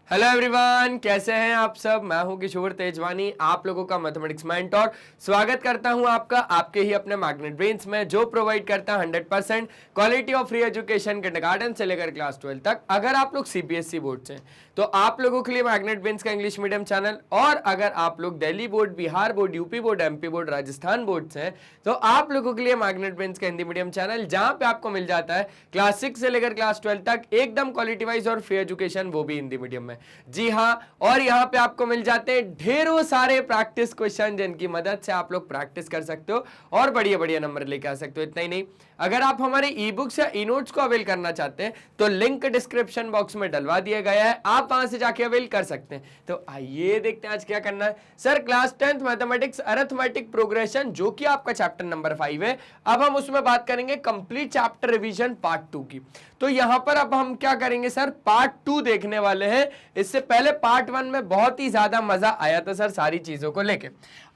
Hello everyone, कैसे हैं आप सब। मैं हूं किशोर तेजवानी, आप लोगों का मैथमेटिक्स मेंटर। स्वागत करता हूं आपका आपके ही अपने मैग्नेट ब्रेन्स में, जो प्रोवाइड करता है 100% quality of free education kindergarten से लेकर क्लास 12 तक। अगर आप लोग सीबीएसई बोर्ड से तो आप लोगों के लिए मैग्नेट ब्रेन्स का इंग्लिश मीडियम चैनल, और अगर आप लोग Delhi board, Bihar board, UP board, MP board, Rajasthan board से हैं तो आप लोगों के लिए मैग्नेट ब्रेन्स का हिंदी मीडियम चैनल, जहां पे आपको मिल जाता है क्लास 6 से लेकर क्लास 12 तक एकदम क्वालिटी वाइज और फ्री एजुकेशन, वो भी हिंदी मीडियम में। जी हाँ, और यहाँ पे आपको मिल जाते हैं ढेरों सारे प्रैक्टिस क्वेश्चन, जिनकी मदद से आप लोग प्रैक्टिस कर सकते हो और बढ़िया बढ़िया नंबर लेके आ सकते हो। इतना ही नहीं, अगर आप हमारे ई बुक्स या ई नोट्स को अवेल करना चाहते हैं तो लिंक डिस्क्रिप्शन बॉक्स में डलवा दिया गया है, आप वहां से जाके अवेल कर सकते हैं। तो आइए देखते हैं आज क्या करना है। Sir, class 10th mathematics arithmetic progression, जो कि आपका चैप्टर नंबर 5 है, अब हम उसमें बात करेंगे कंप्लीट चैप्टर रिवीजन पार्ट 2 की। तो यहां पर अब हम क्या करेंगे सर, पार्ट 2 देखने वाले हैं। इससे पहले पार्ट 1 में बहुत ही ज्यादा मजा आया था सर सारी चीजों को लेके।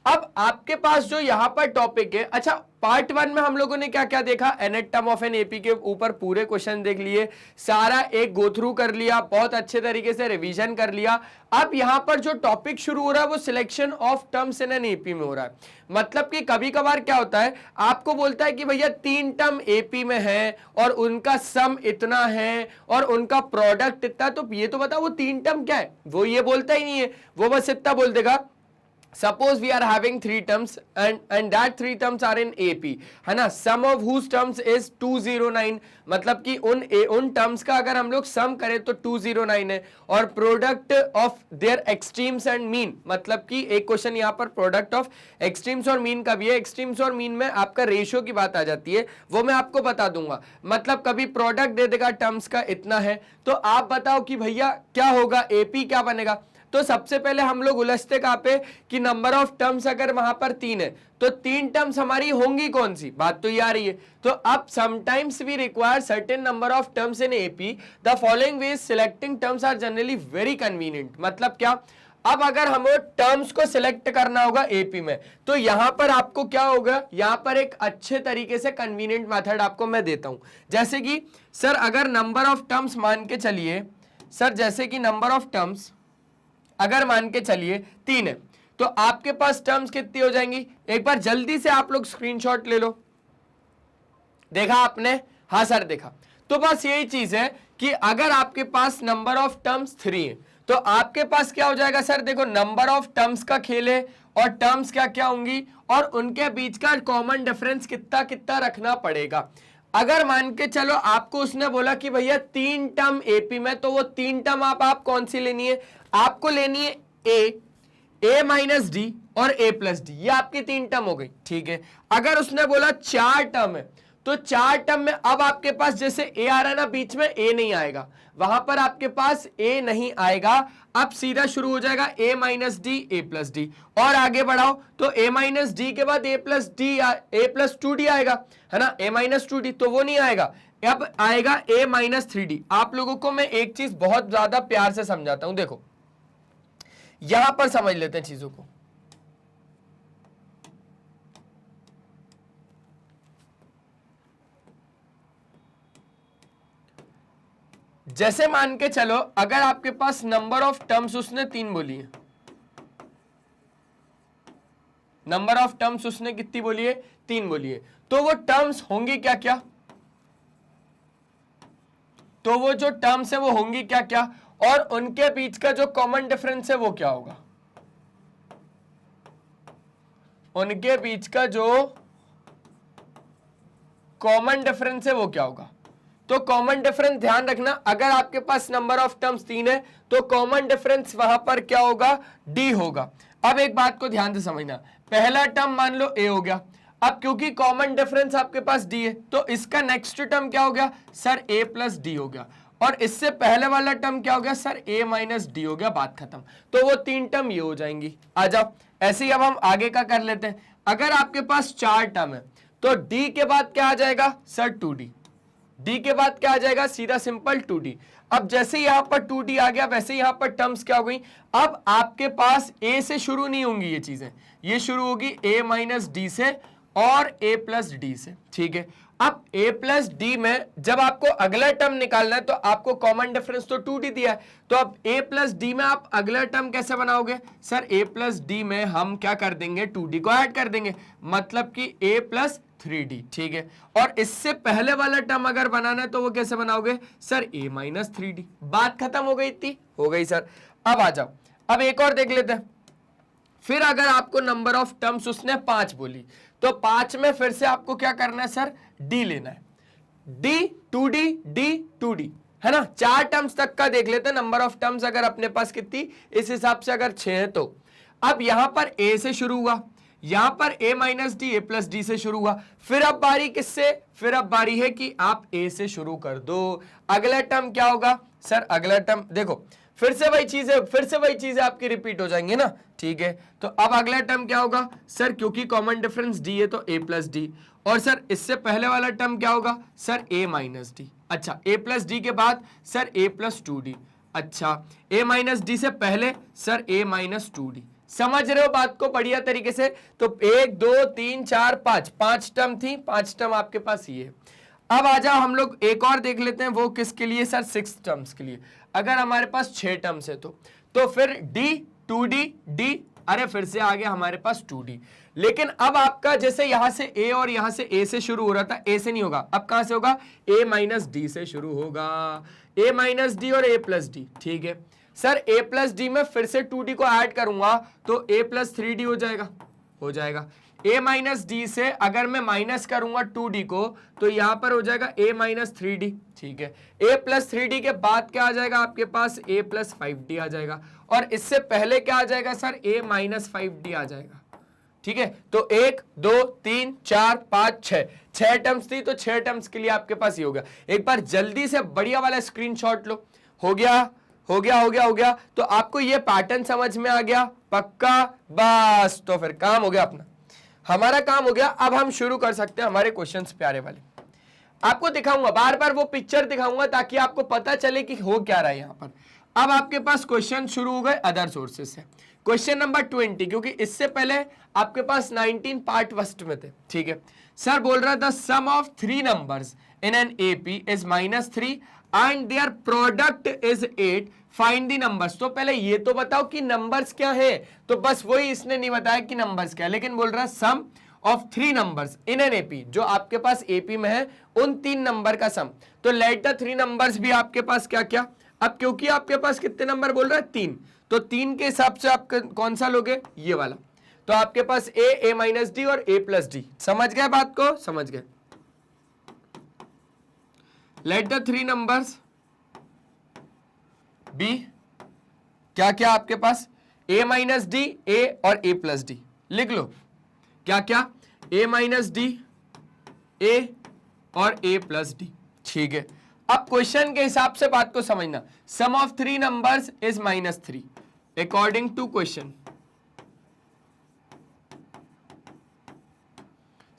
अब आपके पास जो यहां पर टॉपिक है, अच्छा पार्ट 1 में हम लोगों ने क्या क्या देखा, एनेटम ऑफ एन एपी के ऊपर पूरे क्वेश्चन देख लिए, सारा एक गो थ्रू कर लिया, बहुत अच्छे तरीके से रिवीजन कर लिया। अब यहां पर जो टॉपिक शुरू हो रहा है वो selection of terms in an AP में हो रहा है। मतलब कि कभी कभार क्या होता है, आपको बोलता है कि भैया 3 टर्म एपी में है और उनका सम इतना है और उनका प्रोडक्ट इतना, तो ये तो बताओ वो 3 टर्म क्या है। वो ये बोलता ही नहीं है, वो बस इतना बोल देगा, suppose we are having 3 terms and that 3 terms are in AP, है ना। sum of whose terms is 209, मतलब कि उन टर्म्स का अगर हम लोग सम करें तो 209 है। और product of their extremes and mean, मतलब कि एक क्वेश्चन यहाँ पर प्रोडक्ट ऑफ एक्सट्रीम्स और मीन का भी है। एक्सट्रीम्स और मीन में आपका रेशियो की बात आ जाती है, वो मैं आपको बता दूंगा। मतलब कभी प्रोडक्ट दे देगा टर्म्स का इतना है, तो आप बताओ कि भैया क्या होगा, एपी क्या बनेगा। तो सबसे पहले हम लोग उलझते कहां पे कि नंबर ऑफ टर्म्स अगर वहां पर 3 है तो 3 टर्म्स हमारी होंगी कौन सी, बात तो ये आ रही है। तो अब sometimes we require certain number of terms in AP, the following ways selecting terms are generally very convenient. मतलब क्या, अब अगर हमें टर्म्स को सिलेक्ट करना होगा एपी में तो यहां पर आपको क्या होगा, यहां पर एक अच्छे तरीके से कन्वीनियंट मेथड आपको मैं देता हूं। जैसे कि सर अगर नंबर ऑफ टर्म्स मान के चलिए सर, जैसे कि नंबर ऑफ टर्म्स अगर मान के चलिए 3 है तो आपके पास टर्म्स कितनी हो जाएंगी, एक बार जल्दी से आप लोग स्क्रीनशॉट ले लो। देखा आपने, हाँ सर देखा। तो बस यही चीज है कि अगर आपके पास नंबर ऑफ टर्म्स 3 है तो आपके पास क्या हो जाएगा सर, देखो नंबर ऑफ टर्म्स का खेल है और टर्म्स क्या क्या होंगी और उनके बीच का कॉमन डिफरेंस कितना कितना रखना पड़ेगा। अगर मान के चलो आपको उसने बोला कि भैया 3 टर्म एपी में, तो वो 3 टर्म आप कौन सी लेनी है, आपको लेनी है ए माइनस डी और ए प्लस डी, ये आपकी 3 टर्म हो गई, ठीक है। अगर उसने बोला 4 टर्म है तो 4 टर्म में अब आपके पास जैसे ए आ रहा है ना, बीच में ए नहीं आएगा, वहां पर आपके पास ए नहीं आएगा। अब सीधा शुरू हो जाएगा A minus D A plus D, और आगे बढ़ाओ तो ए माइनस डी के बाद ए प्लस 2डी आएगा, है ना। ए माइनस 2डी तो वो नहीं आएगा, अब आएगा ए माइनस 3डी। आप लोगों को मैं एक चीज बहुत ज्यादा प्यार से समझाता हूं, देखो यहां पर समझ लेते हैं चीजों को। जैसे मान के चलो अगर आपके पास नंबर ऑफ टर्म्स उसने 3 बोली है, नंबर ऑफ टर्म्स उसने कितनी बोली है, 3 बोली है, तो वो टर्म्स होंगी क्या क्या, तो वो जो टर्म्स है वो होंगी क्या क्या, और उनके बीच का जो कॉमन डिफरेंस है वो क्या होगा, उनके बीच का जो कॉमन डिफरेंस है वो क्या होगा। तो कॉमन डिफरेंस ध्यान रखना, अगर आपके पास नंबर ऑफ टर्म्स 3 है तो कॉमन डिफरेंस वहां पर क्या होगा, डी होगा। अब एक बात को ध्यान से समझना, पहला टर्म मान लो ए हो गया, अब क्योंकि कॉमन डिफरेंस आपके पास डी है तो इसका नेक्स्ट टर्म क्या हो गया सर, ए प्लस डी हो गया, और इससे पहले वाला टर्म क्या हो गया सर, ए माइनस डी हो गया, बात खत्म। तो वो 3 टर्म ये हो जाएंगी। आ जाओ, ऐसे ही अब हम आगे का कर लेते हैं। अगर आपके पास 4 टर्म है तो डी के बाद क्या आ जाएगा सर, 2डी, डी के बाद क्या आ जाएगा, सीधा सिंपल 2d। अब जैसे यहां पर 2d आ गया वैसे यहां पर टर्म्स क्या हो गई, अब आपके पास a से शुरू नहीं होंगी ये चीजें, ये शुरू होगी a माइनस डी से और a प्लस डी से, ठीक है। अब a प्लस डी में जब आपको अगला टर्म निकालना है तो आपको कॉमन डिफरेंस तो 2d दिया है, तो अब a प्लस डी में आप अगला टर्म कैसे बनाओगे सर? a प्लस डी में हम क्या कर देंगे, 2d को ऐड कर देंगे, मतलब कि a प्लस 3d, ठीक है। और इससे पहले वाला टर्म अगर बनाना है तो वो कैसे बनाओगे सर? a minus 3d। बात खत्म हो गई, इतनी हो गई सर। अब आ जाओ, अब एक और देख लेते हैं। फिर अगर आपको नंबर ऑफ टर्म्स उसने 5 बोली तो 5 में फिर से आपको क्या करना है सर? d लेना है, d 2d d 2d, है ना। 4 टर्म्स तक का देख लेते हैं नंबर ऑफ टर्म्स, अगर अपने पास कितनी, इस हिसाब से अगर 6 है तो। अब यहां पर a से शुरू हुआ, यहां पर a minus D, a plus D से शुरू हुआ, फिर अब बारी किससे? फिर अब बारी है कि आप a से शुरू कर दो। अगला टर्म क्या होगा सर? अगला टर्म देखो फिर से वही चीज है, फिर से वही चीजें आपकी रिपीट हो जाएंगी ना, ठीक है। तो अब अगला टर्म क्या होगा सर? क्योंकि कॉमन डिफरेंस d है तो a प्लस डी, और सर इससे पहले वाला टर्म क्या होगा सर? a minus D. अच्छा, a प्लस डी के बाद सर a प्लस 2d। अच्छा, a माइनस डी से पहले सर a माइनस 2d। समझ रहे हो बात को बढ़िया तरीके से? तो 1 2 3 4 5, 5 टर्म थी, 5 टर्म आपके पास ये है। अब आ जाओ हम लोग एक और देख लेते हैं, वो किसके लिए सर? 6 टर्म्स के लिए। अगर हमारे पास 6 टर्म्स है तो फिर d 2d d, अरे फिर से आ गया हमारे पास 2d। लेकिन अब आपका जैसे यहां से a और यहां से a से शुरू हो रहा था, a से नहीं होगा, अब कहां से होगा? a माइनस डी से शुरू होगा, a माइनस डी और a प्लस डी, ठीक है सर। a प्लस डी में फिर से 2d को ऐड करूंगा तो a प्लस 3d हो जाएगा। a माइनस डी से अगर मैं माइनस करूंगा 2d को तो यहां पर हो जाएगा a माइनस 3d, ठीक है। a प्लस 3d के बाद क्या आ जाएगा आपके पास? a प्लस 5d आ जाएगा, और इससे पहले क्या आ जाएगा सर? a माइनस 5d आ जाएगा, ठीक है। तो 1 2 3 4 5 6 टर्म्स थी, तो 6 टर्म्स के लिए आपके पास ये हो गया। एक बार जल्दी से बढ़िया वाला स्क्रीनशॉट लो। हो गया। तो आपको ये पैटर्न समझ में आ गया पक्का? बस, तो फिर काम हो गया अपना, हमारा काम हो गया। अब हम शुरू कर सकते हैं हमारे क्वेश्चंस प्यारे वाले। आपको दिखाऊंगा, बार बार वो पिक्चर दिखाऊंगा ताकि आपको पता चले कि हो क्या रहा है यहां पर। अब आपके पास क्वेश्चन शुरू हो गए अदर सोर्सेज से। क्वेश्चन नंबर 20, क्योंकि इससे पहले आपके पास 19 पार्ट फर्स्ट में थे, ठीक है। सर बोल रहा था sum of 3 numbers in an AP is -3 and their product is 8, find the numbers. तो पहले ये तो बताओ कि नंबर्स क्या है, तो बस वही इसने नहीं बताया कि नंबर्स क्या है, लेकिन बोल रहा है sum of 3 numbers in an AP, जो आपके पास एपी में है उन 3 नंबर का सम। तो लेट द 3 नंबर्स भी आपके पास क्या क्या। अब क्योंकि आपके पास कितने नंबर बोल रहा है? 3, तो 3 के हिसाब से आप कौन सा लोगे? ये वाला। तो आपके पास a माइनस डी और a प्लस डी। समझ गए बात को? समझ गए। लेट द 3 नंबर्स बी क्या क्या आपके पास? a माइनस डी, a और a प्लस डी। लिख लो क्या क्या? a माइनस डी, a और a प्लस डी, ठीक है। अब क्वेश्चन के हिसाब से बात को समझना। Sum of 3 numbers is -3 according to question.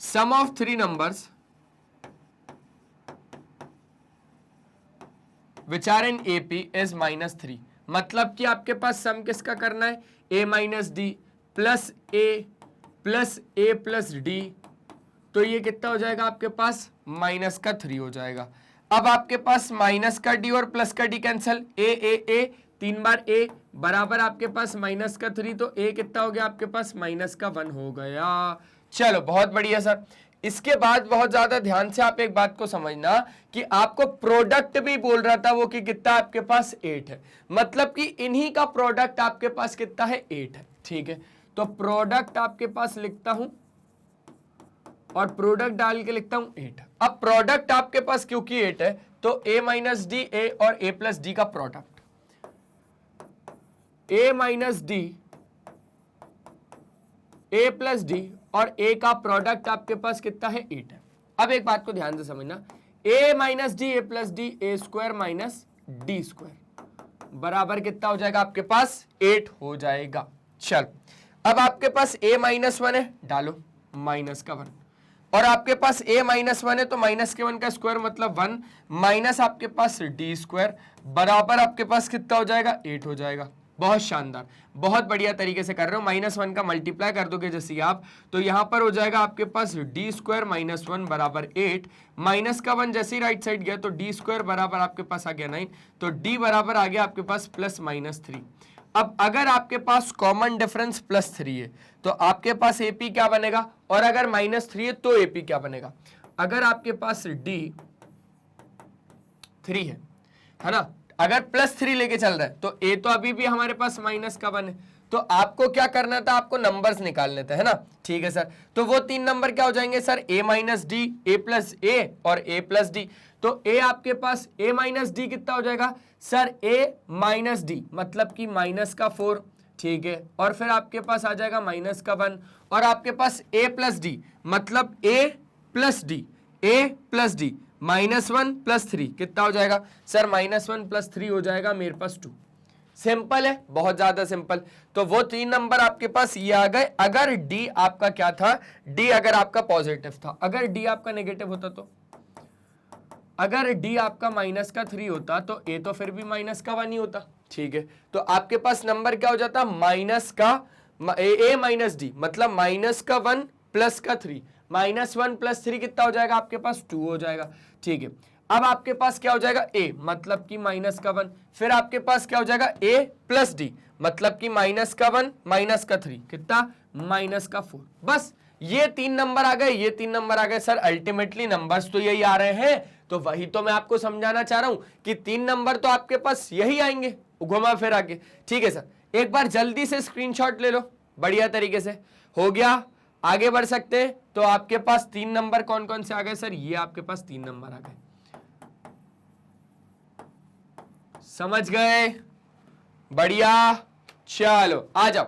Sum of 3 numbers which are in AP is -3, मतलब कि आपके पास सम किसका करना है? a minus D plus a plus D, तो ये कितना हो जाएगा आपके पास? -3 हो जाएगा। अब आपके पास माइनस का डी और प्लस का D cancel, a 3 bar a बराबर आपके पास -3, तो a कितना हो गया आपके पास? -1 हो गया। चलो बहुत बढ़िया सर। इसके बाद बहुत ज्यादा ध्यान से आप एक बात को समझना कि आपको प्रोडक्ट भी बोल रहा था वो कि कितना आपके पास? 8 है, मतलब कि इन्हीं का प्रोडक्ट आपके पास कितना है? 8 है, ठीक है। तो प्रोडक्ट आपके पास लिखता हूं और प्रोडक्ट डाल के लिखता हूं 8। अब प्रोडक्ट आपके पास क्योंकि 8 है तो a माइनस डी, a और a प्लस डी का product, a minus D, a plus D और a का प्रोडक्ट आपके पास कितना है? 8 है। अब एक बात को ध्यान से समझना, a minus D, a plus D, a square minus D square बराबर कितना हो जाएगा आपके पास? 8 हो जाएगा। चल अब आपके पास a -1 है, डालो -1, और आपके पास a -1 है तो -1 का स्क्वायर मतलब 1 माइनस आपके पास डी स्क्वायर बराबर आपके पास कितना हो जाएगा? 8 हो जाएगा। बहुत शानदार, बहुत बढ़िया तरीके से कर रहे हो। -1 का मल्टीप्लाई कर दोगे जैसे आप, तो यहां पर हो जाएगा आपके पास d² - 1 बराबर 8, माइनस का 1 जैसे ही राइट साइड गया तो d² बराबर आपके पास आ गया 9, तो d बराबर आ गया आपके पास +-3। अब अगर आपके पास कॉमन डिफरेंस +3 है तो आपके पास AP क्या बनेगा, और अगर -3 है तो AP क्या बनेगा। अगर आपके पास D3 है ना, अगर +3 लेके चल रहा है तो A तो अभी भी हमारे पास माइनस का 1 है, तो आपको क्या करना था, आपको नंबर्स निकालने थे, है ना। ठीक है सर, तो वो 3 नंबर क्या हो जाएंगे sir, A - D, A + A और A + D। तो A आपके पास A - D कितना हो जाएगा सर, A - D मतलब कि -4, ठीक है, और फिर आपके पास आ जाएगा -1, और आपके पास A + D मतलब A + D, A + D -1 + 3 कितना हो जाएगा सर, -1 + 3 हो जाएगा मेरे पास 2। सिंपल है, बहुत ज्यादा सिंपल। तो वो 3 नंबर आपके पास ये आ गए अगर D आपका क्या था, D अगर आपका पॉजिटिव था। अगर D आपका नेगेटिव होता तो, अगर D आपका -3 होता तो A तो फिर भी -1 ही होता। ठीक है, तो आपके पास नंबर क्या हो जाता, A - D मतलब -1 + 3, -1 + 3 कितना हो जाएगा आपके पास, 2 हो जाएगा। ठीक है, अब आपके पास क्या हो जाएगा A मतलब कि -1, फिर आपके पास क्या हो जाएगा A + D मतलब कि -1 - 3 कितना, -4। बस ये 3 नंबर आ गए, ये 3 नंबर आ गए सर। अल्टीमेटली नंबर्स तो यही आ रहे हैं, तो वही तो मैं आपको समझाना चाह रहा हूं कि 3 नंबर तो आपके पास यही आएंगे घुमा फिरा के। ठीक है सर, एक बार जल्दी से स्क्रीनशॉट ले लो, बढ़िया तरीके से हो गया, आगे बढ़ सकते हैं। तो आपके पास 3 नंबर कौन कौन से आ गए सर, ये आपके पास 3 नंबर आ गए, समझ गए, बढ़िया। चलो आ जाओ,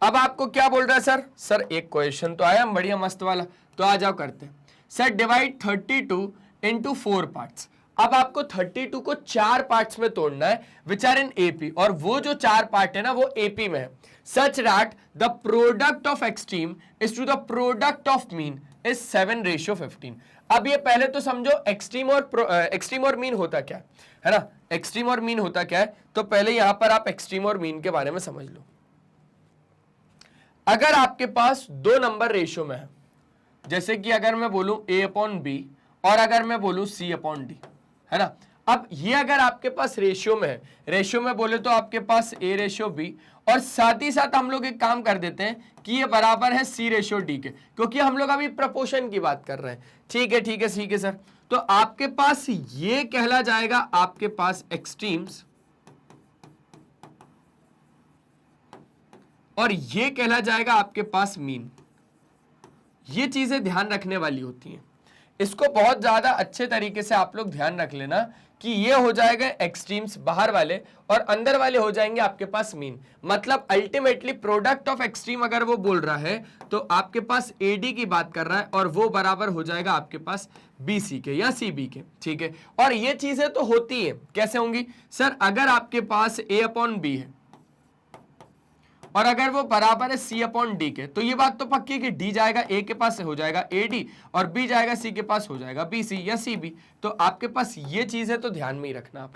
अब आपको क्या बोल रहा है सर, सर एक क्वेश्चन तो आया बढ़िया मस्त वाला, तो आ जाओ करते हैं। Sir divide 32 into 4 parts. अब आपको 32 को 4 पार्ट्स में तोड़ना है विच आर इन AP, और वो जो 4 पार्ट है ना वो AP में है, such that the product of extreme is to the product of mean is 7:15। अब ये पहले तो समझो एक्सट्रीम और मीन होता क्या है ना, एक्सट्रीम और मीन होता क्या है, तो पहले यहां पर आप एक्सट्रीम और मीन के बारे में समझ लो। अगर आपके पास 2 नंबर रेशियो में है, जैसे कि अगर मैं बोलूं A/B और अगर मैं बोलूं C/D, है ना। अब ये अगर आपके पास रेशियो में है, रेशियो में बोले तो आपके पास A/B, और साथ ही साथ हम लोग एक काम कर देते हैं कि ये बराबर है C/D के, क्योंकि हम लोग अभी प्रपोर्शन की बात कर रहे हैं। ठीक है ठीक है ठीक है सर, तो आपके पास ये कहला जाएगा आपके पास एक्सट्रीम्स, और ये कहला जाएगा आपके पास मीन। ये चीजें ध्यान रखने वाली होती हैं, इसको बहुत ज्यादा अच्छे तरीके से आप लोग ध्यान रख लेना कि ये हो जाएगा एक्सट्रीम्स बाहर वाले, और अंदर वाले हो जाएंगे आपके पास मीन। मतलब अल्टीमेटली प्रोडक्ट ऑफ एक्सट्रीम अगर वो बोल रहा है तो आपके पास AD की बात कर रहा है, और वो बराबर हो जाएगा आपके पास BC के या CB के। ठीक है, और ये चीजें तो होती है, कैसे होंगी सर, अगर आपके पास A/B है और अगर वो बराबर है C/D के, तो ये बात तो पक्की है कि D जाएगा A के पास हो जाएगा AD, और B जाएगा C के पास हो जाएगा BC या CB। तो आपके पास ये चीजें तो ध्यान में ही रखना आप।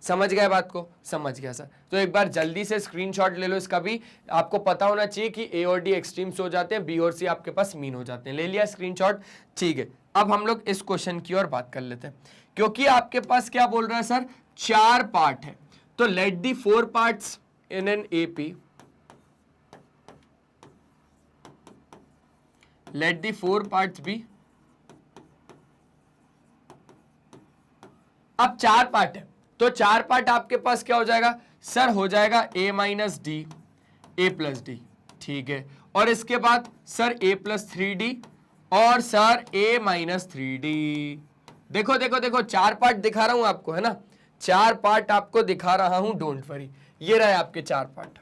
समझ गए बात को, समझ गया सर। तो एक बार जल्दी से स्क्रीनशॉट ले लो इसका भी, आपको पता होना चाहिए कि A और D एक्सट्रीम्स हो जाते हैं, B और C आपके पास मीन हो जाते हैं। ले लिया स्क्रीनशॉट, ठीक है। अब हम लोग इस क्वेश्चन की ओर बात कर लेते हैं, क्योंकि आपके पास क्या बोल रहा है सर, 4 पार्ट है, तो let the 4 parts in an AP, let the 4 parts be। अब 4 पार्ट है, तो 4 पार्ट आपके पास क्या हो जाएगा सर, हो जाएगा A - D, A + D, ठीक है, और इसके बाद सर A + 3D और सर A - 3D। देखो देखो देखो, 4 पार्ट दिखा रहा हूं आपको, है ना, 4 पार्ट आपको दिखा रहा हूं, डोंट वरी। ये रहे आपके 4 part,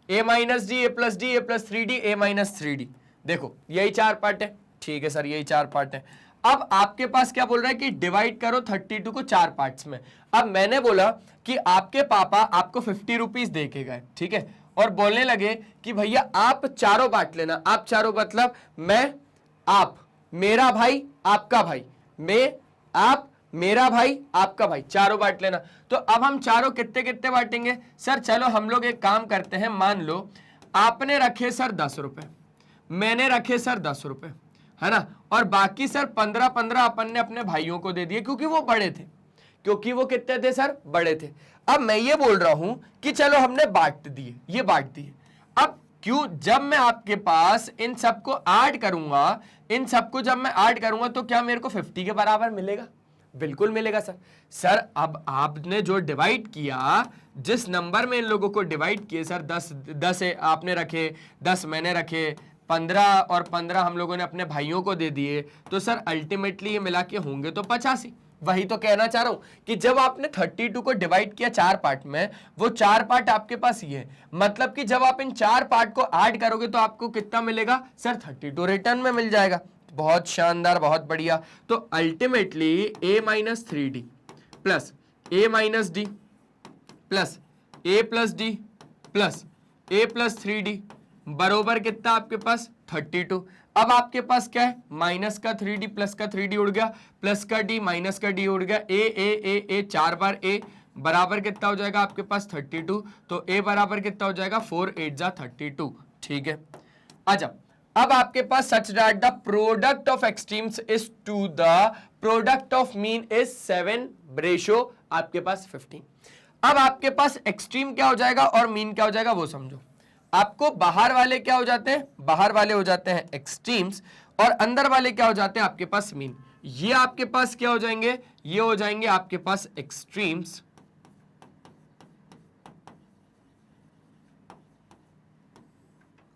A - D, A + D, A + 3D, A - 3D। देखो यही 4 पार्ट है, ठीक है सर, यही 4 पार्ट है। अब आपके पास क्या बोल रहा है कि डिवाइड करो 32 को 4 पार्ट्स में। अब मैंने बोला कि आपके पापा आपको 50 रुपीज दे के गए, ठीक है, और बोलने लगे कि भैया आप चारों बांट लेना। आप चारों मतलब मैं, आप, मेरा भाई, आपका भाई, मैं, आप, मेरा भाई, आपका भाई, चारों बांट लेना। तो अब हम चारों कितने कितने बांटेंगे सर? चलो हम लोग एक काम करते हैं, मान लो आपने रखे सर 10 रुपए, मैंने रखे सर 10 रुपए, है ना, और बाकी सर 15-15 अपन ने अपने भाइयों को दे दिए, क्योंकि वो बड़े थे, क्योंकि वो कितने थे सर? बड़े थे। अब मैं ये बोल रहा हूं कि चलो हमने बांट दिए, ये बांट दिए। अब क्यों, जब मैं आपके पास इन सबको ऐड करूंगा, इन सबको जब मैं ऐड करूंगा तो क्या मेरे को 50 के बराबर मिलेगा? बिल्कुल मिलेगा सर। सर अब आपने जो डिवाइड किया, जिस नंबर में इन लोगों को डिवाइड किए सर, 10 आपने रखे, 10 मैंने रखे, 15 और 15 हम लोगों ने अपने भाइयों को दे दिए, तो सर अल्टीमेटली ये मिला के होंगे तो 85। वही तो कहना चाह रहा हूं कि जब आपने 32 को डिवाइड किया 4 पार्ट में, वो 4 पार्ट आपके पास ये है, मतलब कि जब आप इन 4 पार्ट को ऐड करोगे तो आपको कितना मिलेगा सर? 32 रिटर्न में मिल जाएगा। बहुत शानदार, बहुत बढ़िया। तो ultimately a minus 3d plus a minus D plus a plus D plus a plus 3d बरोबर कितना आपके पास? 32। अब आपके पास क्या है? माइनस का 3d प्लस का 3d उड़ गया, प्लस का d माइनस का d उड़ गया, a 4 बार a बराबर कितना हो जाएगा आपके पास? 32। तो a बराबर कितना हो जाएगा? 4 8 जा 32। ठीक है, अच्छा अब आपके पास such that the product of extremes is to the product of mean is 7 ratio आपके पास 15। अब आपके पास एक्सट्रीम क्या हो जाएगा और मीन क्या हो जाएगा वो समझो। आपको बाहर वाले क्या हो जाते हैं? बाहर वाले हो जाते हैं एक्सट्रीम्स, और अंदर वाले क्या हो जाते हैं आपके पास? मीन। ये आपके पास क्या हो जाएंगे? ये हो जाएंगे आपके पास एक्सट्रीम्स,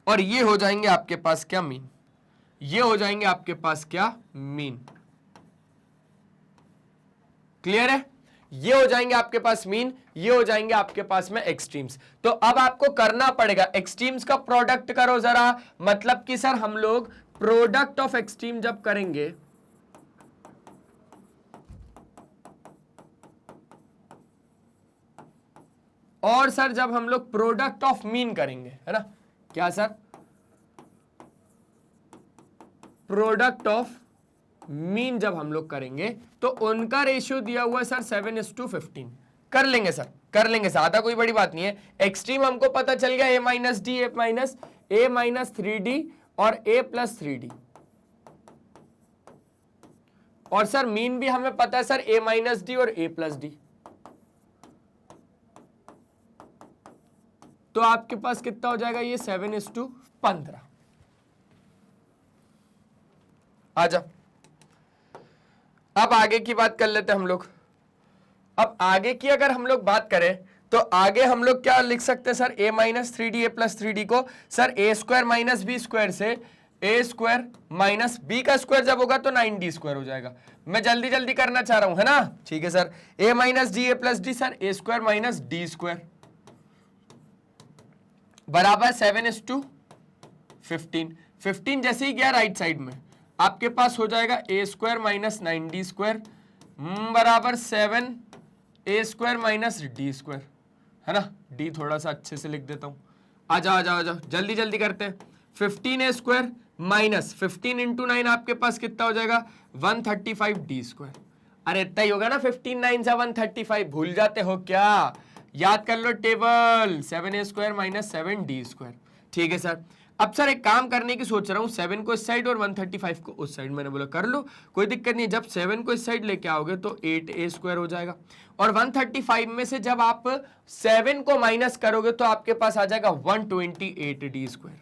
और ये हो जाएंगे आपके पास क्या? मीन। ये हो जाएंगे आपके पास क्या? मीन। क्लियर है? ये हो जाएंगे आपके पास मीन, ये हो जाएंगे आपके पास में एक्सट्रीम्स। तो अब आपको करना पड़ेगा, एक्सट्रीम्स का प्रोडक्ट करो जरा, मतलब कि सर हम लोग प्रोडक्ट ऑफ एक्सट्रीम जब करेंगे, और सर जब हम लोग प्रोडक्ट ऑफ मीन करेंगे, है ना, क्या सर? प्रोडक्ट ऑफ मीन जब हम लोग करेंगे तो उनका रेशियो दिया हुआ है सर 7:15। कर लेंगे सर, कर लेंगे, ज्यादा कोई बड़ी बात नहीं है। एक्सट्रीम हमको पता चल गया, a minus D, a minus 3d और a प्लस 3d, और सर मीन भी हमें पता है सर a माइनस डी और a प्लस डी। तो आपके पास कितना हो जाएगा? ये 7:15। आजा, अब आगे की बात कर लेते हैं हम लोग। अब आगे की अगर हम लोग बात करें तो आगे हम लोग क्या लिख सकते हैं sir? a minus 3d, a plus 3d को sir a square minus B square से a स्क्वायर माइनस b का स्क्वायर जब होगा तो 9d स्क्वायर हो जाएगा। मैं जल्दी जल्दी करना चाह रहा हूं, है ना? ठीक है sir, a minus D, a plus D, sir a square minus D square बराबर 7:15। 15 जैसे ही गया राइट साइड में, आपके पास हो जाएगा a square minus 9d square बराबर 7a square minus D square, है ना? डी थोड़ा सा अच्छे से लिख देता हूं। आ जाओ आ जाओ आ जाओ, जल्दी जल्दी करते हैं। 15a स्क्वायर माइनस 15 इंटू 9 आपके पास कितना हो जाएगा? 135d square. अरे इतना ही होगा ना, 15 9 से 135, भूल जाते हो क्या? याद कर लो table, 7a square minus 7d square. ठीक है सर, अब सर एक काम करने की सोच रहा हूं, 7 को इस साइड और 135 को उस साइड। मैंने बोला कर लो, कोई दिक्कत नहीं। जब 7 को इस साइड लेके आओगे तो 8a स्क्वायर हो जाएगा, और 135 में से जब आप 7 को माइनस करोगे तो आपके पास आ जाएगा 128d स्क्वायर।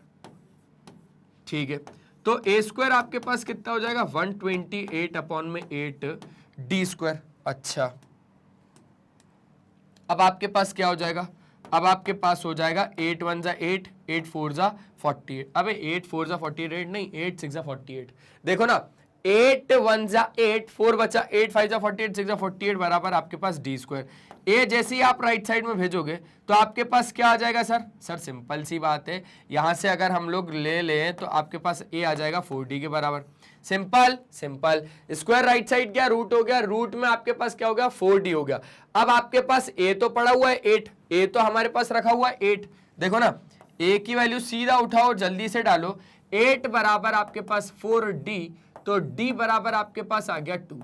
ठीक है, तो a स्क्वायर आपके पास कितना हो जाएगा? 128 अपॉन में 8d स्क्वायर। अच्छा, अब आपके पास क्या हो जाएगा? अब आपके पास हो जाएगा 8 1 जा 8, 8 4 जा 48। अबे 8 4 जा 48 नहीं, 8 6 जा 48। देखो ना, 8 1 जा 8, 4 बचा, 8 5 जा 48, 6 जा 48 बराबर आपके पास डी स्क्वायर। ए जैसे ही आप राइट साइड में भेजोगे तो आपके पास क्या आ जाएगा सर? सर सिंपल सी बात है, यहां से अगर हम लोग ले लें तो आपके पास ए आ जाएगा 4d के बराबर। Simple simple, square right side क्या? रूट हो गया, रूट में आपके पास क्या हो गया? 4d हो गया। अब आपके पास a तो पड़ा हुआ है 8, a तो हमारे पास रखा हुआ है 8। देखो ना, a की वैल्यू सीधा उठाओ, जल्दी से डालो। 8 बराबर आपके पास 4d, तो d बराबर आपके पास आ गया 2।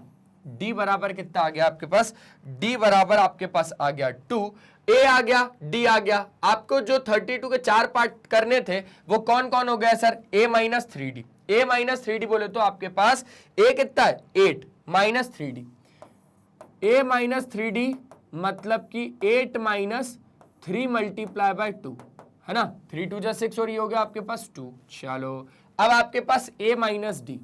डी बराबर कितना आ गया आपके पास, डी बराबर आपके पास आ गया 2, ए आ गया, डी आ गया। आपको जो 32 के 4 पार्ट करने थे वो कौन कौन हो गया sir, a minus 3d, a minus 3d बोले तो आपके पास a कितना है 8 minus 3d, a minus 3d मतलब कि 8 माइनस 3 मल्टीप्लाई बाय 2 है ना, 3 2 जा 6 और ये हो गया आपके पास 2। चलो अब आपके पास a minus D,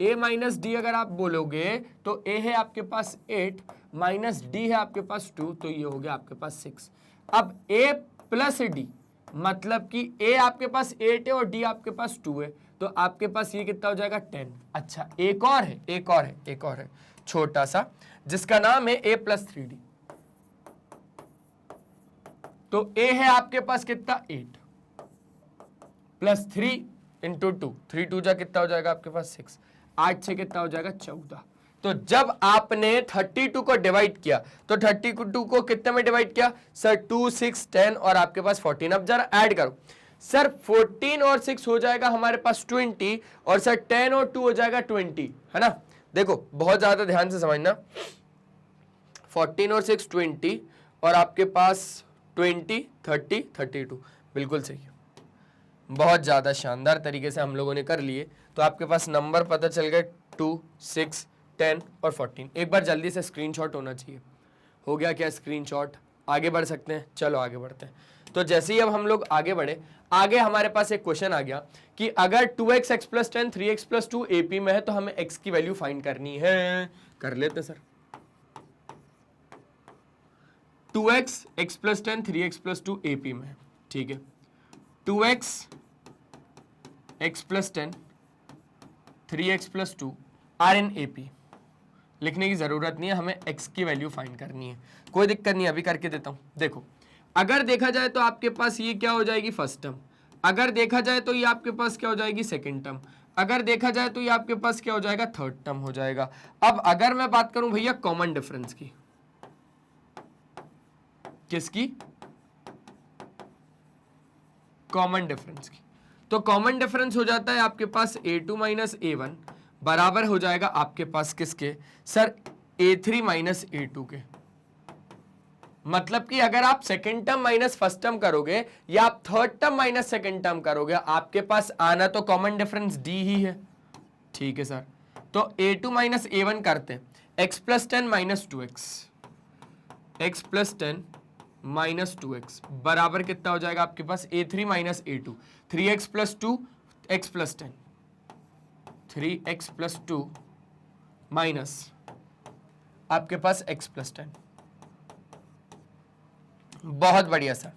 a minus D अगर आप बोलोगे तो a है आपके पास 8 माइनस डी है आपके पास 2, तो ये हो गया आपके पास 6। अब a प्लस डी मतलब कि a आपके पास 8 है और d आपके पास 2 है, तो आपके पास ये कितना हो जाएगा 10। अच्छा एक और है, एक और है छोटा सा जिसका नाम है a प्लस 3d, तो a है आपके पास कितना 8 प्लस 3 इंटू 2, 3 2 जा कितना हो जाएगा आपके पास 6, 8 से कितना हो जाएगा 14। तो जब आपने 32 को डिवाइड किया तो 32 को कितने में डिवाइड किया सर 2 6 10 और आपके पास 14। अब जरा ऐड करो सर, 14 और 6 हो जाएगा हमारे पास 20 और सर 10 और 2 हो जाएगा 20, है ना। देखो बहुत ज्यादा ध्यान से समझना, 14 और 6 20 और आपके पास 20 30 32, बिल्कुल सही है, बहुत ज्यादा शानदार तरीके से हम लोगों ने कर लिए। तो आपके पास नंबर पता चल गए 2 6 10 और 14। एक बार जल्दी से स्क्रीनशॉट होना चाहिए, हो गया क्या स्क्रीनशॉट, आगे बढ़ सकते हैं, चलो आगे बढ़ते हैं। तो जैसे ही अब हम लोग आगे बढ़े, आगे हमारे पास एक क्वेश्चन आ गया कि अगर 2x x plus 10 3x plus 2 AP में है तो हमें x की वैल्यू फाइंड करनी है। कर लेते sir, 2x x plus 10 3x plus 2 AP में है, ठीक है। 2x x plus 10 3x plus 2 are in AP, लिखने की जरूरत नहीं है, हमें x की वैल्यू फाइंड करनी है। कोई दिक्कत नहीं, अभी करके देता हूं। देखो अगर देखा जाए तो आपके पास ये क्या हो जाएगी फर्स्ट टर्म, अगर देखा जाए तो ये आपके पास क्या हो जाएगी सेकंड टर्म, अगर देखा जाए तो ये आपके पास क्या हो जाएगा थर्ड टर्म हो जाएगा। अब अगर मैं बात करूं भैया कॉमन डिफरेंस की, किसकी, कॉमन डिफरेंस की, तो कॉमन डिफरेंस हो जाता है आपके पास a2 माइनस a1 बराबर हो जाएगा आपके पास किसके सर a3 माइनस a2 के। मतलब कि अगर आप second term minus first term करोगे या आप third term minus second term करोगे, आपके पास आना तो कॉमन डिफरेंस d ही है, ठीक है सर। तो a2 माइनस a1 करते हैं, x plus 10 minus 2x, x plus 10 minus 2x बराबर कितना हो जाएगा आपके पास a3 minus a2, 3x plus 2 x plus 10, 3x plus 2 minus आपके पास x प्लस 10। बहुत बढ़िया सर।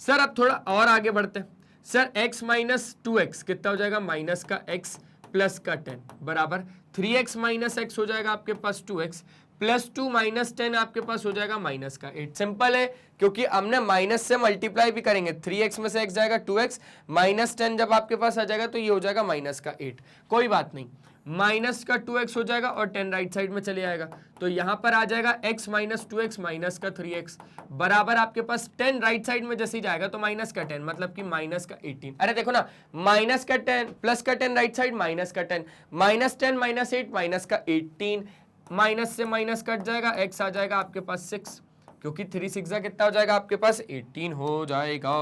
सर अब थोड़ा और आगे बढ़ते हैं सर, x माइनस 2x कितना हो जाएगा माइनस का x प्लस का 10 बराबर 3x माइनस x हो जाएगा आपके पास 2x प्लस 2 माइनस 10 आपके पास हो जाएगा माइनस का 8। सिंपल है क्योंकि हमने माइनस से मल्टीप्लाई भी करेंगे, 3x में से x जाएगा 2x माइनस 10 जब आपके पास आ जाएगा तो ये हो जाएगा माइनस का 8। कोई बात नहीं, माइनस का 2x हो जाएगा और 10 राइट साइड में चले आएगा, तो यहां पर आ जाएगा x माइनस 2x माइनस का 3x बराबर आपके पास 10 राइट साइड में जैसे ही जाएगा तो माइनस का 10 मतलब कि माइनस का 18। अरे देखो ना, माइनस का 10 प्लस का 10 राइट साइड माइनस का 10, माइनस 10 माइनस 8 माइनस का 18, माइनस से माइनस कट जाएगा, x आ जाएगा आपके पास 6 क्योंकि 3 6 कितना हो जाएगा आपके पास 18 हो जाएगा।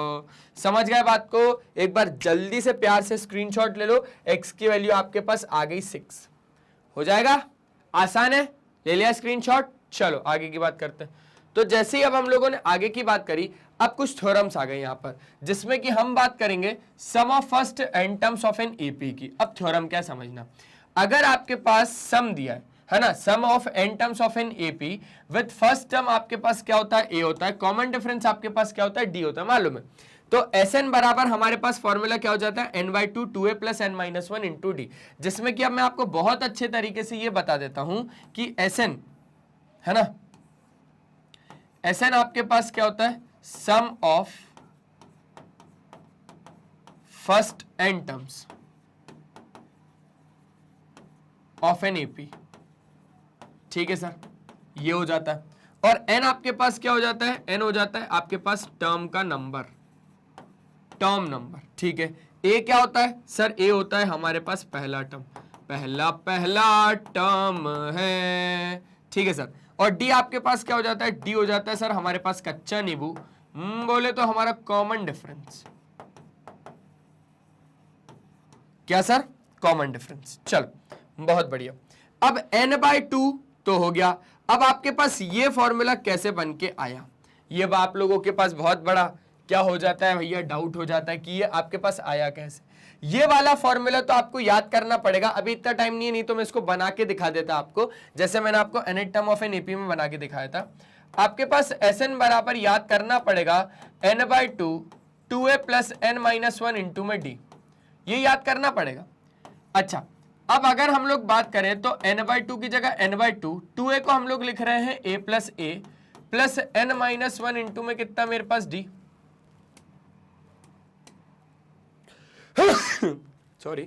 समझ गए बात को, एक बार जल्दी से प्यार से स्क्रीनशॉट ले लो, x की वैल्यू आपके पास आ गई 6 हो जाएगा, आसान है, ले लिया स्क्रीनशॉट। चलो आगे की बात करते हैं। तो जैसे ही अब हम लोगों ने आगे की बात करी, अब कुछ थ्योरम्स आ गए यहाँ पर जिसमें कि हम बात करेंगे sum of first n terms of an AP की। अब थ्योरम क्या समझना, अगर आपके पास सम दिया है ना, sum of n terms of an AP with first term आपके पास क्या होता है ए होता है, कॉमन डिफरेंस आपके पास क्या होता है डी होता है, मालूम है। तो Sn बराबर हमारे पास फॉर्मूला क्या हो जाता है n/2 2a plus n minus 1 into D, जिसमें कि अब मैं आपको बहुत अच्छे तरीके से ये बता देता हूं कि Sn है ना, Sn आपके पास क्या होता है sum of first n terms of an AP, ठीक है सर, ये हो जाता है। और n आपके पास क्या हो जाता है, n हो जाता है आपके पास टर्म का नंबर, टर्म नंबर, ठीक है। a क्या होता है सर, a होता है हमारे पास पहला टर्म, पहला टर्म है, ठीक है सर। और डी आपके पास क्या हो जाता है, डी हो जाता है सर हमारे पास कच्चा नींबू, बोले तो हमारा कॉमन डिफरेंस। क्या सर, कॉमन डिफरेंस। चलो बहुत बढ़िया। अब n/2 तो हो गया। अब आपके पास ये फॉर्मूला कैसे बन के आया, ये आप लोगों के पास बहुत बड़ा क्या हो जाता है भैया, डाउट हो जाता है कि ये आपके पास आया कैसे। ये वाला फॉर्मूला तो आपको याद करना पड़ेगा, अभी इतना टाइम नहीं तो मैं इसको बना के दिखा देता आपको, जैसे मैंने आपको nth term of an AP में बना के दिखाया था। आपके पास Sn बराबर याद करना पड़ेगा n/2 2a plus n-1 into में डी, ये याद करना पड़ेगा। अच्छा, अब अगर हम लोग बात करें तो n/2 की जगह n/2 2a को हम लोग लिख रहे हैं a प्लस n-1 इंटू में कितना मेरे पास d, सॉरी।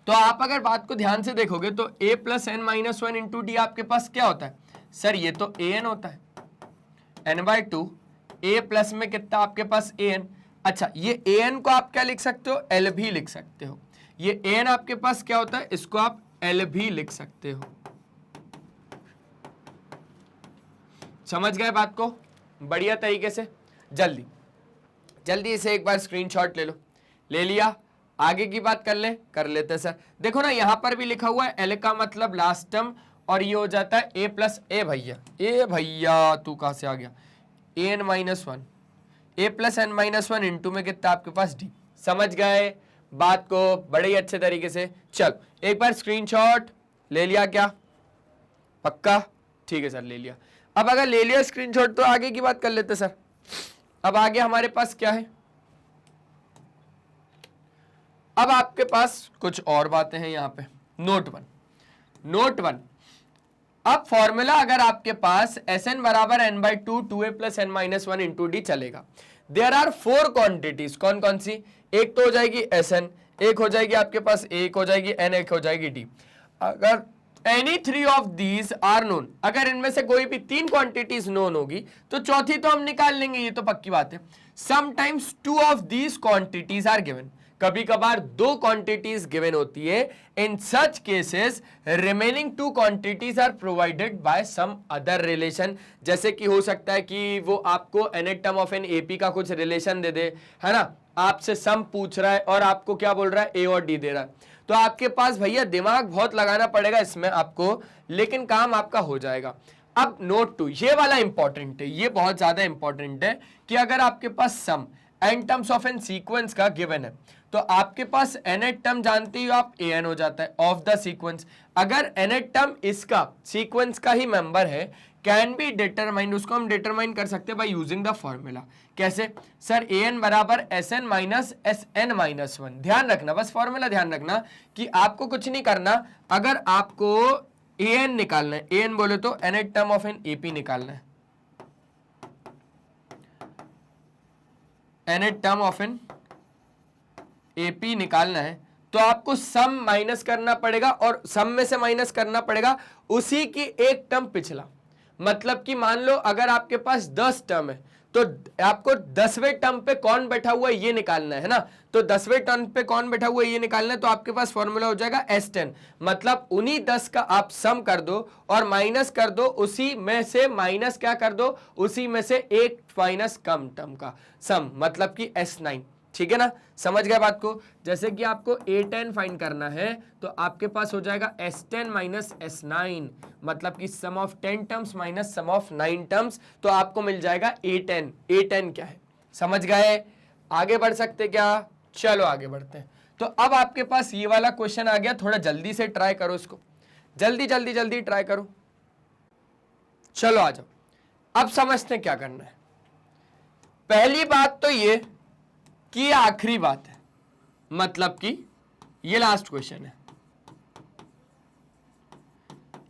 तो आप अगर बात को ध्यान से देखोगे तो a plus n-1 into D आपके पास क्या होता है सर, ये तो an होता है, n/2 a प्लस में कितना आपके पास an। अच्छा, ये an को आप क्या लिख सकते हो, l भी लिख सकते हो। ये an आपके पास क्या होता है, इसको आप l भी लिख सकते हो। समझ गए बात को बढ़िया तरीके से। जल्दी जल्दी इसे एक बार स्क्रीनशॉट ले लो, ले लिया, आगे की बात कर लेते सर। देखो ना यहां पर भी लिखा हुआ है l का मतलब लास्ट टर्म, और ये हो जाता है a प्लस ए भैया तू कहां से आ गया, an-1 a plus n-1 into में कितना आपके पास d। समझ गए बात को बड़े ही अच्छे तरीके से। चल एक बार स्क्रीनशॉट ले लिया क्या, पक्का, ठीक है सर ले लिया। अब अगर ले लिया स्क्रीनशॉट तो आगे की बात कर लेते सर। अब आगे हमारे पास क्या है, अब आपके पास कुछ और बातें हैं यहां पे। नोट वन, अब फॉर्मूला अगर आपके पास Sn बराबर n/2 2a plus n-1 into D चलेगा। देयर आर 4 क्वांटिटीज, कौन कौन सी, एक तो हो जाएगी Sn, एक हो जाएगी आपके पास a, एक हो जाएगी n, एक हो जाएगी d। अगर any 3 of these are known, अगर इनमें से कोई भी 3 क्वांटिटीज नोन होगी तो चौथी तो हम निकाल लेंगे, ये तो पक्की बात है। Sometimes 2 of these quantities are given, कभी कभार 2 क्वांटिटीज गिवन होती है। In such cases remaining 2 quantities are provided by some other relation, जैसे कि हो सकता है कि वो आपको nth term of an AP का कुछ रिलेशन दे दे, है ना, आपसे सम पूछ रहा है और आपको क्या बोल रहा है, ए और डी दे रहा है। तो आपके पास भैया दिमाग बहुत लगाना पड़ेगा इसमें आपको, लेकिन काम आपका हो जाएगा। अब नोट 2 ये वाला इंपॉर्टेंट है, ये बहुत ज्यादा इंपॉर्टेंट है कि अगर आपके पास sum n terms of an sequence का गिवन है तो आपके पास nth टर्म जानते ही आप an हो जाता है ऑफ द सीक्वेंस। अगर nth टर्म इसका सीक्वेंस का ही मेंबर है कैन बी डिटरमाइन, उसको हम डिटरमाइन कर सकते हैं बाय यूजिंग द फॉर्मूला। कैसे सर, an बराबर Sn माइनस Sn-1। ध्यान रखना, बस फॉर्मूला ध्यान रखना कि आपको कुछ नहीं करना, अगर आपको an निकालना है, an बोले तो nth term of an AP निकालना है, nth term of an AP निकालना है, तो आपको सम माइनस करना पड़ेगा और सम में से माइनस करना पड़ेगा उसी की एक टर्म पिछला। मतलब कि मान लो अगर आपके पास 10 टर्म है तो आपको 10वें टर्म पे कौन बैठा हुआ है ये निकालना है ना, तो 10वें टर्म पे कौन बैठा हुआ है ये निकालना है, तो आपके पास फॉर्मूला हो जाएगा S10। मतलब उन्हीं 10 का आप सम कर दो और माइनस कर दो, उसी में से माइनस क्या कर दो, उसी में से एक माइनस कम टर्म का सम, मतलब कि S9। ठीक है ना, समझ गए बात को। जैसे कि आपको A10 फाइंड करना है तो आपके पास हो जाएगा S10 माइनस S9, मतलब कि sum of 10 terms minus sum of 9 terms, तो आपको मिल जाएगा A10। A10 क्या है, समझ गए, आगे बढ़ सकते क्या, चलो आगे बढ़ते हैं। तो अब आपके पास ये वाला क्वेश्चन आ गया, थोड़ा जल्दी से ट्राई करो इसको, जल्दी ट्राई करो। चलो आ जाओ, अब समझते हैं क्या करना है। पहली बात तो ये कि ये आखिरी बात है, मतलब कि ये लास्ट क्वेश्चन है।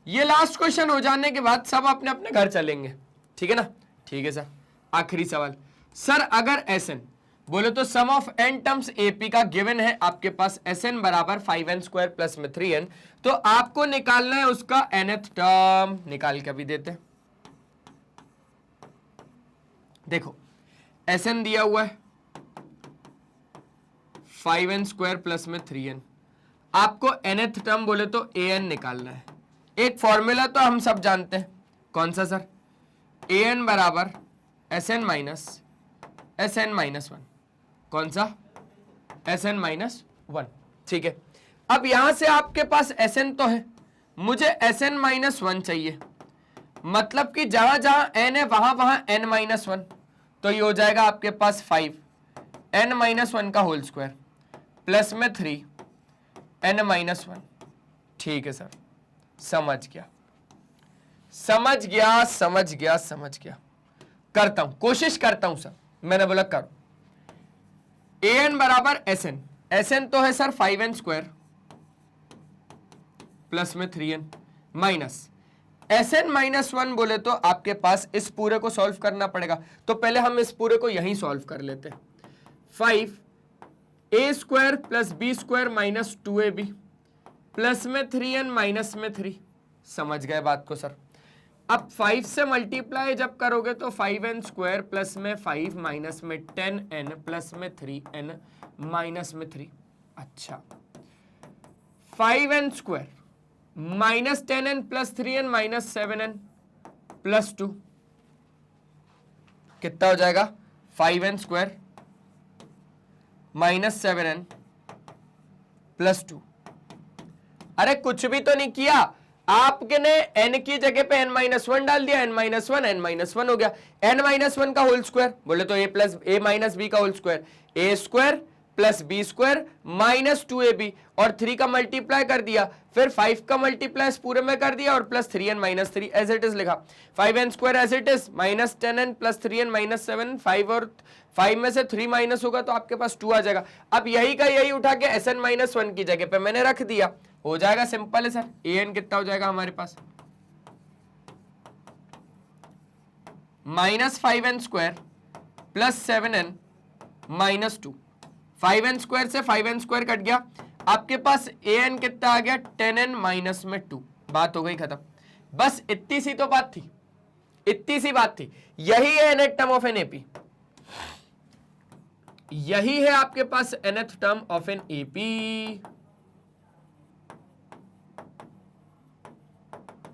ये लास्ट क्वेश्चन हो जाने के बाद सब अपने अपने घर चलेंगे, ठीक है ना। ठीक है सर, आखिरी सवाल सर, अगर Sn बोले तो सम ऑफ n टर्म्स AP का गिवन है आपके पास Sn बराबर 5n² प्लस में 3n, तो आपको निकालना है उसका nth टर्म, निकाल के भी देते हैं। देखो Sn दिया हुआ है 5n स्क्वायर प्लस में 3n। आपको nth टर्म बोले तो an निकालना है। एक फॉर्मूला तो हम सब जानते हैं, कौन सा सर? an बराबर sn माइनस 1। कौन सा? sn minus 1। ठीक है, अब यहां से आपके पास sn तो है, मुझे sn माइनस 1 चाहिए, मतलब कि जहां जहां n है वहां वहां n माइनस 1, तो ये हो जाएगा आपके पास 5 n माइनस 1 का होल स्क्वायर प्लस में 3 n माइनस 1। ठीक है सर, समझ गया। करता हूं, कोशिश करता हूं सर, मैंने बोला करो। an बराबर sn तो है सर 5n स्क्वायर प्लस में 3n माइनस sn माइनस 1 बोले तो आपके पास इस पूरे को सॉल्व करना पड़ेगा, तो पहले हम इस पूरे को यहीं सॉल्व कर लेते हैं। 5a square plus b square minus 2ab plus में 3n माइनस में 3। समझ गए बात को सर? अब 5 से मल्टीप्लाई जब करोगे तो 5n स्क्वायर प्लस में 5 माइनस में 10n प्लस में 3n माइनस में 3। अच्छा, 5n square minus 10n plus 3n minus 7n plus 2 कितना हो जाएगा? 5n square minus 7n plus 2। अरे कुछ भी तो नहीं किया आपके ने, n की जगह पे n माइनस 1 डाल दिया, n माइनस 1 हो गया। n माइनस 1 का होल स्क्वायर बोले तो a plus a minus B का whole square, a square plus B square minus 2ab और 3 का मल्टीप्लाई कर दिया, फिर 5 का मल्टीप्लाई इस पूरे में कर दिया और plus 3n minus 3 as it is लिखा। 5n square as it is minus 10n plus 3n minus 7, 5 और 5 में से 3 माइनस होगा तो आपके पास 2 आ जाएगा। अब यही का यही उठा के sn माइनस 1 की जगह पे मैंने रख दिया, हो जाएगा। सिंपल है सर। an कितना हो जाएगा हमारे पास? Minus 5n square plus 7n minus 2। 5n square से 5n स्क्वायर कट गया, आपके पास an कितना आ गया? 10n माइनस में 2। बात हो गई खत्म। बस इतनी सी तो बात थी, इतनी सी बात थी। यही है nth term of an AP, यही है आपके पास nth term of an AP.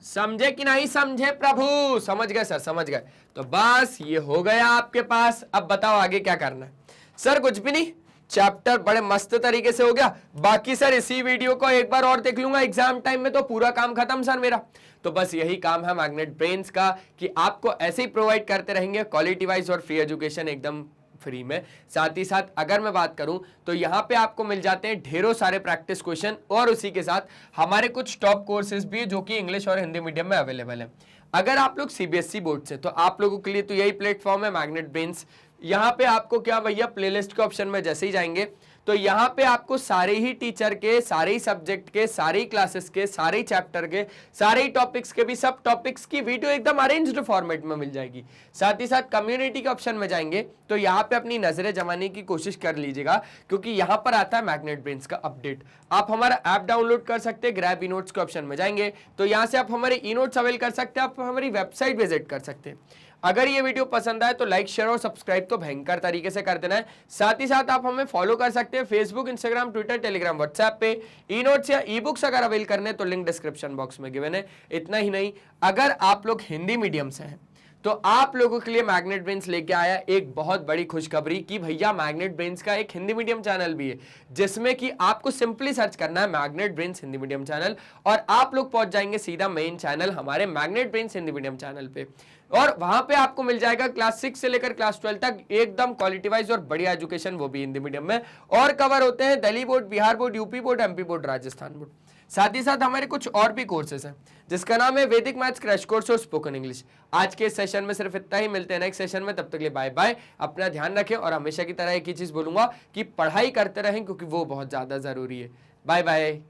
समझे कि नहीं समझे प्रभु? समझ गए सर, समझ गए। तो बस ये हो गया आपके पास। अब बताओ आगे क्या करना है? सर कुछ भी नहीं, चैप्टर बड़े मस्त तरीके से हो गया। बाकी सर इसी वीडियो को एक बार और देख लूंगा एग्जाम टाइम में तो पूरा काम खत्म सर मेरा। तो बस यही काम है मैग्नेट ब्रेन्स का कि आपको ऐसे ही प्रोवाइड करते रहेंगे क्वालिटी वाइज और फ्री एजुकेशन एकदम फ्री में। साथ ही साथ अगर मैं बात करूं तो यहाँ पे आपको मिल जाते हैं ढेरों सारे प्रैक्टिस क्वेश्चन और उसी के साथ हमारे कुछ टॉप कोर्सेज भी जो कि इंग्लिश और हिंदी मीडियम में अवेलेबल है। अगर आप लोग सीबीएसई बोर्ड से, तो आप लोगों के लिए तो यही प्लेटफॉर्म है मैग्नेट ब्रेन्स। यहाँ पे आपको क्या भैया, प्लेलिस्ट के ऑप्शन में जैसे ही जाएंगे तो यहाँ पे आपको सारे ही टीचर के, सारे ही सब्जेक्ट के, सारे ही क्लासेस के, सारे ही चैप्टर के, सारे ही टॉपिक्स के भी सब टॉपिक्स की वीडियो एकदम अरेंज्ड फॉर्मेट में मिल जाएगी। साथ ही साथ कम्युनिटी के ऑप्शन में जाएंगे तो यहाँ पे अपनी नजरें जमाने की कोशिश कर लीजिएगा, क्योंकि यहाँ पर आता है मैग्नेट ब्रेन्स का अपडेट। आप हमारा ऐप डाउनलोड कर सकते हैं, ग्रैब ई नोट्स के ऑप्शन में जाएंगे तो यहाँ से आप हमारे ई नोट्स अवेल कर सकते हैं, आप हमारी वेबसाइट विजिट कर सकते हैं। अगर ये वीडियो पसंद आए तो लाइक, शेयर और सब्सक्राइब तो भयंकर तरीके से कर देना है। साथ ही साथ आप हमें फॉलो कर सकते हैं Facebook, Instagram, Twitter, Telegram, WhatsApp पे। ई नोट्स या ई बुक्स अगर अवेल करने तो लिंक डिस्क्रिप्शन बॉक्स में गिवन है। इतना ही नहीं, अगर आप लोग हिंदी मीडियम से हैं तो आप लोगों के लिए मैग्नेट ब्रेन्स लेके आया एक बहुत बड़ी खुशखबरी कि भैया मैग्नेट ब्रेन्स का एक हिंदी मीडियम चैनल भी है, जिसमें कि आपको सिंपली सर्च करना है magnet brains Hindi medium channel और आप लोग पहुंच जाएंगे सीधा मेन चैनल हमारे magnet brains Hindi medium channel पे। और वहां पे आपको मिल जाएगा क्लास 6 से लेकर क्लास 12 तक एकदम क्वालिटी वाइज और बढ़िया एजुकेशन, वो भी हिंदी मीडियम में। और कवर होते हैं Delhi board, Bihar board, UP board, MP board, Rajasthan board. साथ ही साथ हमारे कुछ और भी कोर्सेज हैं जिसका नाम है वैदिक मैथ्स क्रैश कोर्स और स्पोकन इंग्लिश। आज के सेशन में सिर्फ इतना ही, मिलते हैं नेक्स्ट सेशन में, तब तक के लिए बाय बाय। अपना ध्यान रखें और हमेशा की तरह एक ही चीज बोलूंगा कि पढ़ाई करते रहें क्योंकि वो बहुत ज्यादा जरूरी है। Bye bye.